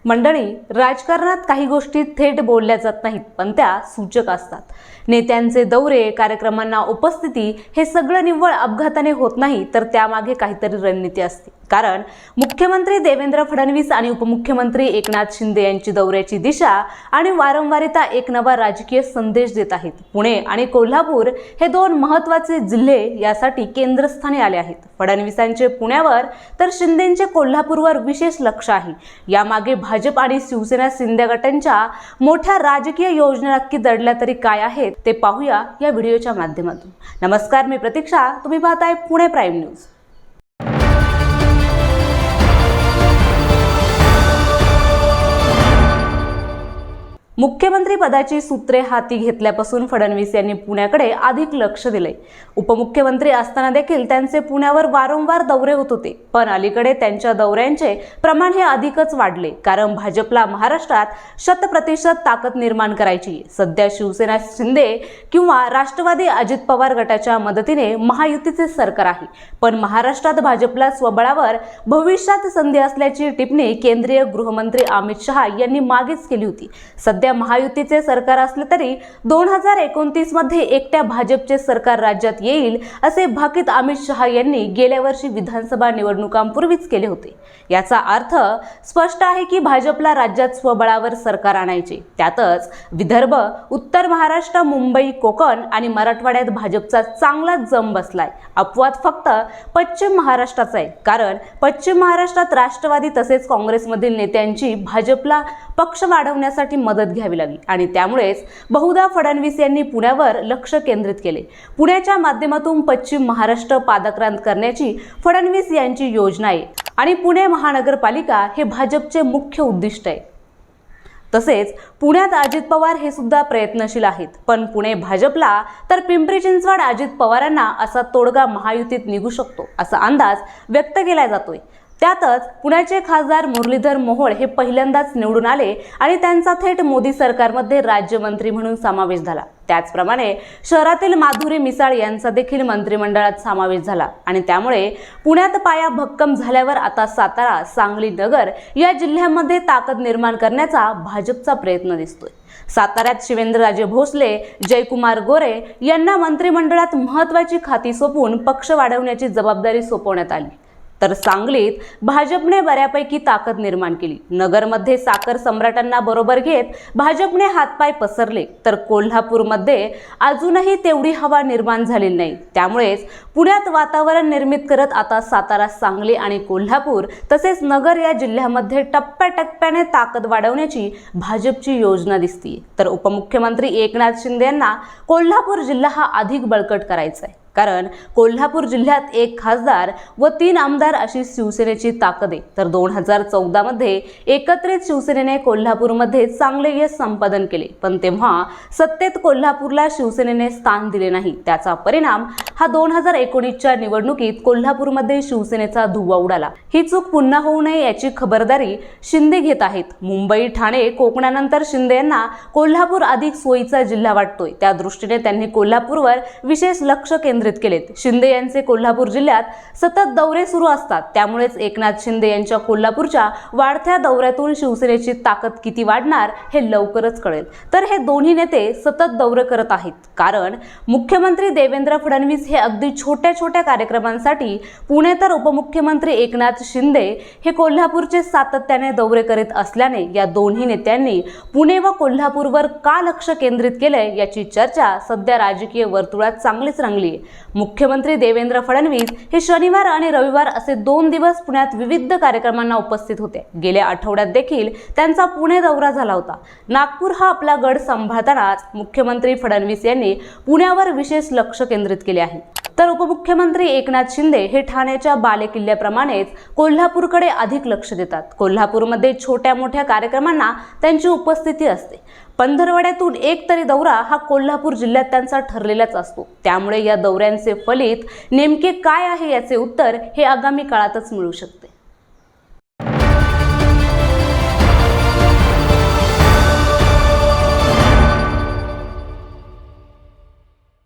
मंडळी, राजकारणात काही गोष्टी थेट बोलल्या जात नाहीत, पण त्या सूचक असतात. नेत्यांचे दौरे, कार्यक्रमांना उपस्थिती हे सगळं निव्वळ अपघाताने होत नाही, तर त्यामागे काहीतरी रणनीती असते. कारण मुख्यमंत्री देवेंद्र फडणवीस आणि उपमुख्यमंत्री एकनाथ शिंदे यांची दौऱ्याची दिशा आणि वारंवारिता एक नवा राजकीय संदेश देत आहेत. पुणे आणि कोल्हापूर हे दोन महत्त्वाचे जिल्हे यासाठी केंद्रस्थानी आले आहेत. फडणवीसांचे पुण्यावर तर शिंदेंचे कोल्हापूरवर विशेष लक्ष आहे. यामागे भाजप आणि शिवसेना शिंदे गटांच्या मोठ्या राजकीय योजना नक्की दडल्या तरी काय आहेत ते पाहूया या व्हिडिओच्या माध्यमातून. नमस्कार, मी प्रतीक्षा, तुम्ही पाहताय पुणे प्राईम न्यूज. मुख्यमंत्री पदाची सूत्रे हाती घेतल्यापासून फडणवीस यांनी पुण्याकडे अधिक लक्ष दिले. उपमुख्यमंत्री असताना देखील त्यांचे पुण्यावर वारंवार दौरे होत होते, पण अलीकडे त्यांच्या दौऱ्यांचे प्रमाण हे अधिकच वाढले. कारण भाजपला महाराष्ट्रात 100% ताकद निर्माण करायची. सध्या शिवसेना शिंदे किंवा राष्ट्रवादी अजित पवार गटाच्या मदतीने महायुतीचे सरकार आहे, पण महाराष्ट्रात भाजपला स्वबळावर भविष्यात संधी असल्याची टिप्पणी केंद्रीय गृहमंत्री अमित शहा यांनी मागेच केली होती. सध्या महायुतीचे सरकार असले तरी 2029 मध्ये एकट्या भाजपचे सरकार राज्यात येईल असे भाकीत अमित शहा यांनी गेल्या वर्षी विधानसभा निवडणुकांपूर्वीच केले होते. याचा अर्थ स्पष्ट आहे की भाजपला राज्यात स्वबळावर सरकार आणायचे. त्यातच विदर्भ, उत्तर महाराष्ट्र, मुंबई, कोकण आणि मराठवाड्यात भाजपचा चांगला जम बसलाय. अपवाद फक्त पश्चिम महाराष्ट्राचा आहे. कारण पश्चिम महाराष्ट्रात राष्ट्रवादी तसेच काँग्रेसमधील नेत्यांची भाजपला पक्ष वाढवण्यासाठी मदत घ्यावी लागली आणि त्यामुळेच बहुधा फडणवीस यांनी पुण्यावर लक्ष केंद्रित केले. पुण्याच्या माध्यमातून पश्चिम महाराष्ट्र पादाक्रांत करण्याची फडणवीस यांची योजना आहे आणि पुणे महानगरपालिका हे भाजपचे मुख्य उद्दिष्ट आहे. तसेच पुण्यात अजित पवार हे सुद्धा प्रयत्नशील आहेत, पण पुणे भाजपला तर पिंपरी चिंचवड अजित पवारांना असा तोडगा महायुतीत निघू शकतो असा अंदाज व्यक्त केला जातोय. त्यातच पुण्याचे खासदार मुरलीधर मोहोळ हे पहिल्यांदाच निवडून आले आणि त्यांचा थेट मोदी सरकारमध्ये राज्यमंत्री म्हणून समावेश झाला. त्याचप्रमाणे शहरातील माधुरी मिसाळ यांचा देखील मंत्रिमंडळात समावेश झाला आणि त्यामुळे पुण्यात पाया भक्कम झाल्यावर आता सातारा, सांगली, नगर या जिल्ह्यांमध्ये ताकद निर्माण करण्याचा भाजपचा प्रयत्न दिसतोय. साताऱ्यात शिवेंद्रराजे भोसले, जयकुमार गोरे यांना मंत्रिमंडळात महत्त्वाची खाती सोपवून पक्ष वाढवण्याची जबाबदारी सोपवण्यात आली. तर सांगलीत भाजपने बऱ्यापैकी ताकद निर्माण केली. नगरमध्ये साखर सम्राटांना बरोबर घेत भाजपने हातपाय पसरले, तर कोल्हापूरमध्ये अजूनही तेवढी हवा निर्माण झालेली नाही. त्यामुळेच पुण्यात वातावरण निर्मित करत आता सातारा, सांगली आणि कोल्हापूर तसेच नगर या जिल्ह्यामध्ये टप्प्याटप्प्याने ताकद वाढवण्याची भाजपची योजना दिसते. तर उपमुख्यमंत्री एकनाथ शिंदे यांना कोल्हापूर जिल्हा हा अधिक बळकट करायचा आहे. कारण कोल्हापूर जिल्ह्यात 1 खासदार व 3 आमदार अशी शिवसेनेची ताकद आहे. तर 2014 मध्ये एकत्रित शिवसेनेने कोल्हापूरमध्ये चांगले यश संपादन केले, पण तेव्हा सत्तेत कोल्हापूरला शिवसेनेने स्थान दिले नाही. त्याचा परिणाम हा 2019च्या निवडणुकीत कोल्हापूरमध्ये शिवसेनेचा धुव्वा उडाला. ही चूक पुन्हा होऊ नये याची खबरदारी शिंदे घेत आहेत. मुंबई, ठाणे, कोकणानंतर शिंदे यांना कोल्हापूर अधिक सोयीचा जिल्हा वाटतोय. त्या दृष्टीने त्यांनी कोल्हापूरवर विशेष लक्ष केंद्रित केलेत. शिंदे यांचे कोल्हापूर जिल्ह्यात सतत दौरे सुरू असतात. त्यामुळेच एकनाथ शिंदे यांच्या कोल्हापूरच्या वाढत्या दौऱ्यातून शिवसेनेची ताकद किती वाढणार हे लवकरच कळेल. तर हे दोन्ही नेते सतत दौरे करत आहेत. कारण मुख्यमंत्री देवेंद्र फडणवीस हे अगदी छोट्या छोट्या कार्यक्रमांसाठी पुणे, तर उपमुख्यमंत्री एकनाथ शिंदे हे कोल्हापूरचे सातत्याने दौरे करीत असल्याने या दोन्ही नेत्यांनी पुणे व कोल्हापूरवर का लक्ष केंद्रित केलंय याची चर्चा सध्या राजकीय वर्तुळात चांगलीच रंगली आहे. मुख्यमंत्री देवेंद्र फडणवीस हे शनिवार आणि रविवार असे 2 दिवस पुण्यात विविध कार्यक्रमांना उपस्थित होते. गेल्या आठवड्यात देखील त्यांचा पुणे दौरा झाला होता. नागपूर हा आपला गड सांभाळतानाच मुख्यमंत्री फडणवीस यांनी पुण्यावर विशेष लक्ष केंद्रित केले आहे. तर उपमुख्यमंत्री एकनाथ शिंदे हे ठाण्याच्या बालेकिल्ल्याप्रमाणेच कोल्हापूरकडे अधिक लक्ष देतात. कोल्हापूरमध्ये छोट्या मोठ्या कार्यक्रमांना त्यांची उपस्थिती असते. पंधरवड्यातून एक तरी दौरा हा कोल्हापूर जिल्ह्यात त्यांचा ठरलेलाच असतो. त्यामुळे या दौऱ्यांचे फलित नेमके काय आहे याचे उत्तर हे आगामी काळातच मिळू शकते.